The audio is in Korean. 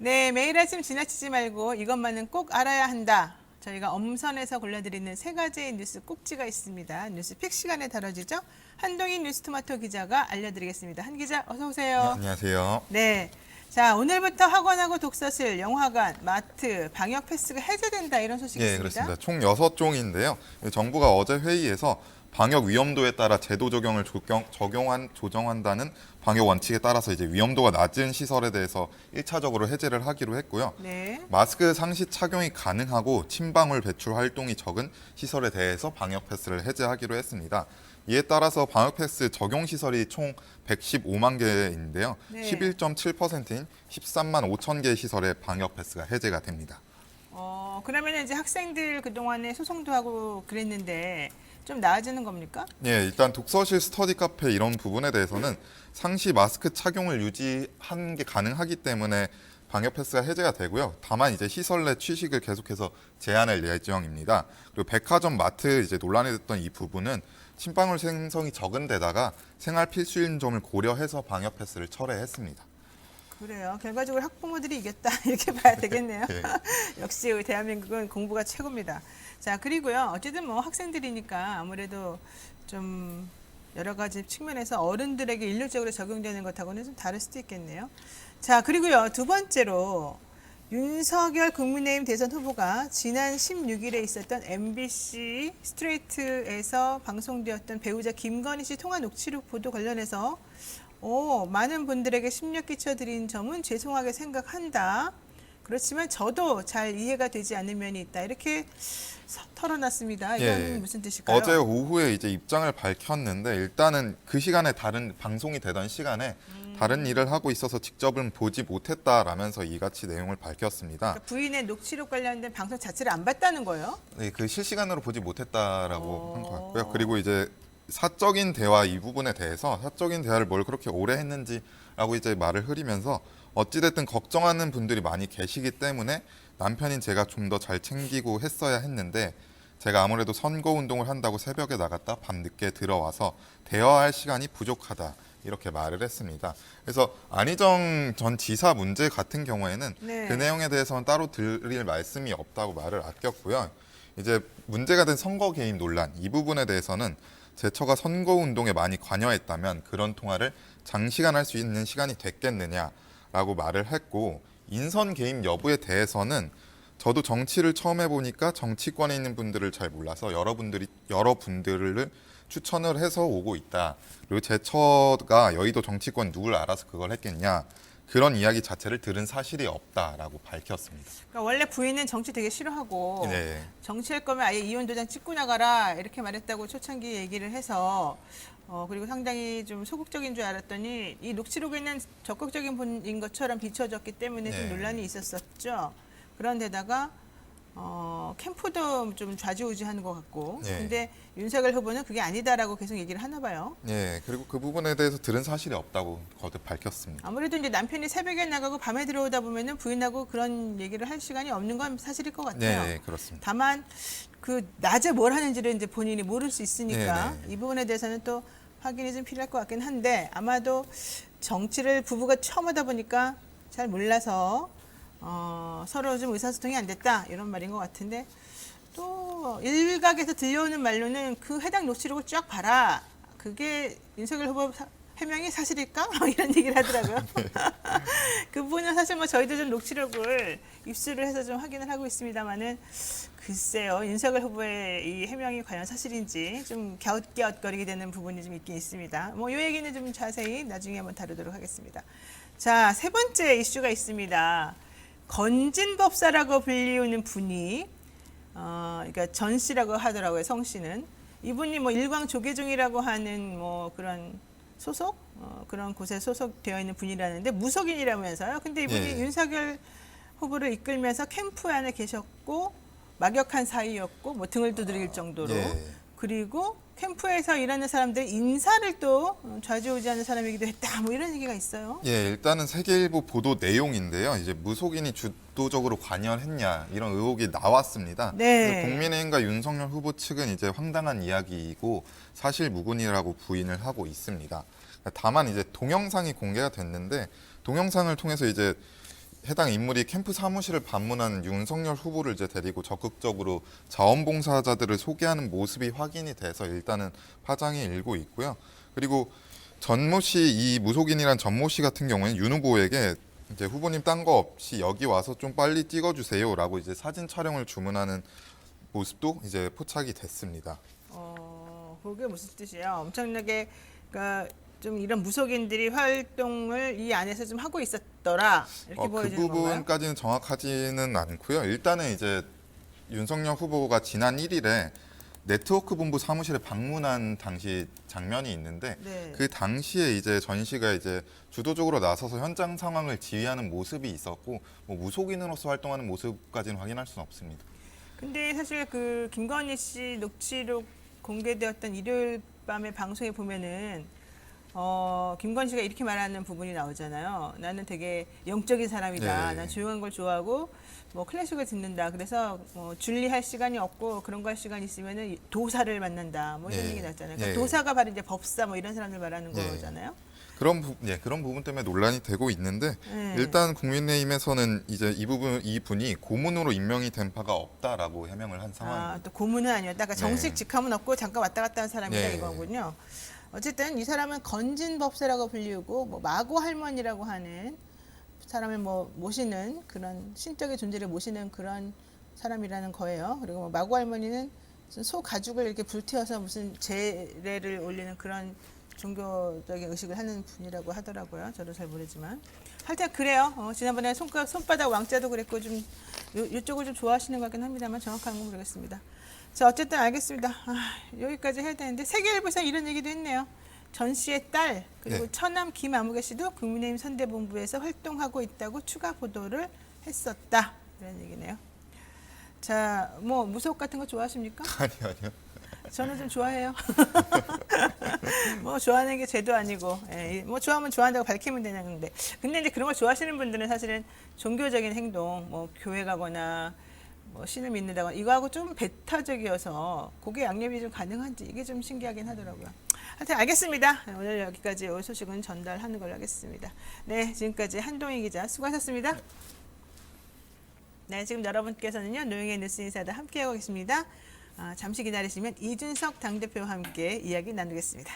네, 매일 아침 지나치지 말고 이것만은 꼭 알아야 한다. 저희가 엄선해서 골라드리는 세 가지의 뉴스 꼭지가 있습니다. 뉴스 픽 시간에 다뤄지죠. 한동인 뉴스토마토 기자가 알려드리겠습니다. 한 기자, 어서 네, 오세요. 안녕하세요. 네. 자, 오늘부터 학원하고 독서실, 영화관, 마트, 방역 패스가 해제된다 이런 소식이 예, 있습니다. 그렇습니다. 총 6종인데요. 정부가 어제 회의에서 방역 위험도에 따라 제도 적용을 조정한다는 방역 원칙에 따라서 이제 위험도가 낮은 시설에 대해서 1차적으로 해제를 하기로 했고요. 네. 마스크 상시 착용이 가능하고 침방울 배출 활동이 적은 시설에 대해서 방역 패스를 해제하기로 했습니다. 이에 따라서 방역 패스 적용 시설이 총 115만 개인데요. 네. 11.7%인 13만 5천 개 시설의 방역 패스가 해제가 됩니다. 그러면 이제 학생들 그동안에 소송도 하고 그랬는데 좀 나아지는 겁니까? 예, 일단 독서실, 스터디 카페 이런 부분에 대해서는 상시 마스크 착용을 유지하는 게 가능하기 때문에 방역 패스가 해제가 되고요. 다만 이제 시설 내 취식을 계속해서 제한할 예정입니다. 그리고 백화점, 마트 이제 논란이 됐던 이 부분은 침방울 생성이 적은 데다가 생활 필수인 점을 고려해서 방역 패스를 철회했습니다. 그래요. 결과적으로 학부모들이 이겼다 이렇게 봐야 되겠네요. 예. 역시 우리 대한민국은 공부가 최고입니다. 자, 그리고요. 어쨌든 뭐 학생들이니까 아무래도 좀 여러 가지 측면에서 어른들에게 일률적으로 적용되는 것하고는 좀 다를 수도 있겠네요. 자, 그리고요. 두 번째로 윤석열 국민의힘 대선 후보가 지난 16일에 있었던 MBC 스트레이트에서 방송되었던 배우자 김건희 씨 통화 녹취록 보도 관련해서 많은 분들에게 심려 끼쳐드린 점은 죄송하게 생각한다. 그렇지만 저도 잘 이해가 되지 않는 면이 있다. 이렇게 털어놨습니다. 이건 예. 무슨 뜻일까요? 어제 오후에 이제 입장을 밝혔는데 일단은 그 시간에 다른 방송이 되던 시간에 다른 일을 하고 있어서 직접은 보지 못했다라면서 이같이 내용을 밝혔습니다. 그러니까 부인의 녹취록 관련된 방송 자체를 안 봤다는 거예요? 네, 그 실시간으로 보지 못했다라고 한 것 같고요. 그리고 이제 사적인 대화 이 부분에 대해서 사적인 대화를 뭘 그렇게 오래 했는지라고 이제 말을 흐리면서 어찌됐든 걱정하는 분들이 많이 계시기 때문에 남편인 제가 좀 더 잘 챙기고 했어야 했는데 제가 아무래도 선거 운동을 한다고 새벽에 나갔다 밤늦게 들어와서 대화할 시간이 부족하다 이렇게 말을 했습니다. 그래서 안희정 전 지사 문제 같은 경우에는 네. 그 내용에 대해서는 따로 드릴 말씀이 없다고 말을 아꼈고요. 이제 문제가 된 선거 개입 논란 이 부분에 대해서는 제처가 선거 운동에 많이 관여했다면 그런 통화를 장시간 할 수 있는 시간이 됐겠느냐라고 말을 했고 인선 개입 여부에 대해서는 저도 정치를 처음 해보니까 정치권에 있는 분들을 잘 몰라서 여러분들을 추천을 해서 오고 있다. 그리고 제처가 여의도 정치권 누굴 알아서 그걸 했겠냐. 그런 이야기 자체를 들은 사실이 없다라고 밝혔습니다. 그러니까 원래 부인은 정치 되게 싫어하고 네. 정치할 거면 아예 이혼 도장 찍고 나가라 이렇게 말했다고 초창기 얘기를 해서 그리고 상당히 좀 소극적인 줄 알았더니 이 녹취록에는 적극적인 분인 것처럼 비춰졌기 때문에 좀 네. 논란이 있었었죠. 그런데다가 캠프도 좀 좌지우지하는 것 같고 네. 근데 윤석열 후보는 그게 아니다라고 계속 얘기를 하나 봐요. 네, 그리고 그 부분에 대해서 들은 사실이 없다고 거듭 밝혔습니다. 아무래도 이제 남편이 새벽에 나가고 밤에 들어오다 보면은 부인하고 그런 얘기를 할 시간이 없는 건 사실일 것 같아요. 네, 그렇습니다. 다만 그 낮에 뭘 하는지를 이제 본인이 모를 수 있으니까 네네. 이 부분에 대해서는 또 확인이 좀 필요할 것 같긴 한데 아마도 정치를 부부가 처음 하다 보니까 잘 몰라서 서로 좀 의사소통이 안 됐다 이런 말인 것 같은데 또 일각에서 들려오는 말로는 그 해당 녹취록을 쫙 봐라. 그게 윤석열 후보 해명이 사실일까? 이런 얘기를 하더라고요. 그 부분은 사실 뭐 저희도 좀 녹취록을 입수를 해서 좀 확인을 하고 있습니다만은 글쎄요. 윤석열 후보의 이 해명이 과연 사실인지 좀 갸웃갸웃거리게 되는 부분이 좀 있긴 있습니다. 뭐 이 얘기는 좀 자세히 나중에 한번 다루도록 하겠습니다. 자, 세 번째 이슈가 있습니다. 건진법사라고 불리우는 분이 그러니까 전 씨라고 하더라고요. 성 씨는 이분이 뭐 일광 조계종이라고 하는 뭐 그런 소속 그런 곳에 소속되어 있는 분이라는데 무속인이라면서요. 근데 이분이 예. 윤석열 후보를 이끌면서 캠프 안에 계셨고 막역한 사이였고 뭐 등을 두드릴 정도로 예. 그리고 캠프에서 일하는 사람들 인사를 또 좌지우지하는 사람이기도 했다. 뭐 이런 얘기가 있어요. 예, 일단은 세계일보 보도 내용인데요. 이제 무속인이 주도적으로 관여했냐 이런 의혹이 나왔습니다. 네. 그래서 국민의힘과 윤석열 후보 측은 이제 황당한 이야기이고 사실 무근이라고 부인을 하고 있습니다. 다만 이제 동영상이 공개가 됐는데 동영상을 통해서 이제 해당 인물이 캠프 사무실을 방문한 윤석열 후보를 이제 데리고 적극적으로 자원봉사자들을 소개하는 모습이 확인이 돼서 일단은 파장이 일고 있고요. 그리고 전모 씨, 이 무속인이란 전모 씨 같은 경우에는 윤 후보에게 이제 후보님 딴 거 없이 여기 와서 좀 빨리 찍어주세요라고 이제 사진 촬영을 주문하는 모습도 이제 포착이 됐습니다. 그게 무슨 뜻이에요? 엄청나게 그러니까 좀 이런 무속인들이 활동을 이 안에서 좀 하고 있었더라 이렇게 그 보여지는 건가요? 부분까지는 정확하지는 않고요. 일단은 이제 윤석열 후보가 지난 1일에 네트워크 본부 사무실에 방문한 당시 장면이 있는데 네. 그 당시에 이제 전 씨가 이제 주도적으로 나서서 현장 상황을 지휘하는 모습이 있었고 뭐 무속인으로서 활동하는 모습까지는 확인할 수는 없습니다. 근데 사실 그 김건희 씨 녹취록 공개되었던 일요일 밤에 방송에 보면은 김건희 씨가 이렇게 말하는 부분이 나오잖아요. 나는 되게 영적인 사람이다. 네. 난 조용한 걸 좋아하고 뭐 클래식을 듣는다. 그래서 뭐 줄리할 시간이 없고 그런 거 할 시간 있으면은 도사를 만난다. 뭐 이런 네. 얘기 났잖아요. 그러니까 네. 도사가 바로 이제 법사 뭐 이런 사람들 말하는 네. 거잖아요. 그런 부분 때문에 논란이 되고 있는데 네. 일단 국민의힘에서는 이제 이분이 고문으로 임명이 된 바가 없다라고 해명을 한 상황입니다. 또 고문은 아니었다. 그러니까 정식 네. 직함은 없고 잠깐 왔다 갔다 한 사람이다 네. 이거군요. 어쨌든 이 사람은 건진법사라고 불리우고 뭐 마고 할머니라고 하는 사람을 뭐 모시는 그런 신적인 존재를 모시는 그런 사람이라는 거예요. 그리고 뭐 마고 할머니는 무슨 소 가죽을 이렇게 불태워서 무슨 제례를 올리는 그런 종교적인 의식을 하는 분이라고 하더라고요. 저도 잘 모르지만 하여튼 그래요. 지난번에 손바닥 왕자도 그랬고 좀 이쪽을 좀 좋아하시는 것 같긴 합니다만 정확한 건 모르겠습니다. 자, 어쨌든 알겠습니다. 여기까지 해야 되는데 세계일보에서 이런 얘기도 했네요. 전 씨의 딸 그리고 네. 처남 김아무개 씨도 국민의힘 선대본부에서 활동하고 있다고 추가 보도를 했었다. 이런 얘기네요. 자, 뭐 무속 같은 거 좋아하십니까? 아니요. 저는 좀 좋아해요. 뭐 좋아하는 게 죄도 아니고, 뭐 좋아하면 좋아한다고 밝히면 되는 건데. 근데 이제 그런 걸 좋아하시는 분들은 사실은 종교적인 행동, 뭐 교회 가거나 뭐 신을 믿는다거나 이거하고 좀 배타적이어서 그게 양립이 좀 가능한지 이게 좀 신기하긴 하더라고요. 하여튼 알겠습니다. 오늘 여기까지 이 소식은 전달하는 걸로 하겠습니다. 네, 지금까지 한동희 기자 수고하셨습니다. 네, 지금 여러분께서는요 노영의 뉴스 인사이드 함께하고 계십니다. 잠시 기다리시면 이준석 당대표와 함께 이야기 나누겠습니다.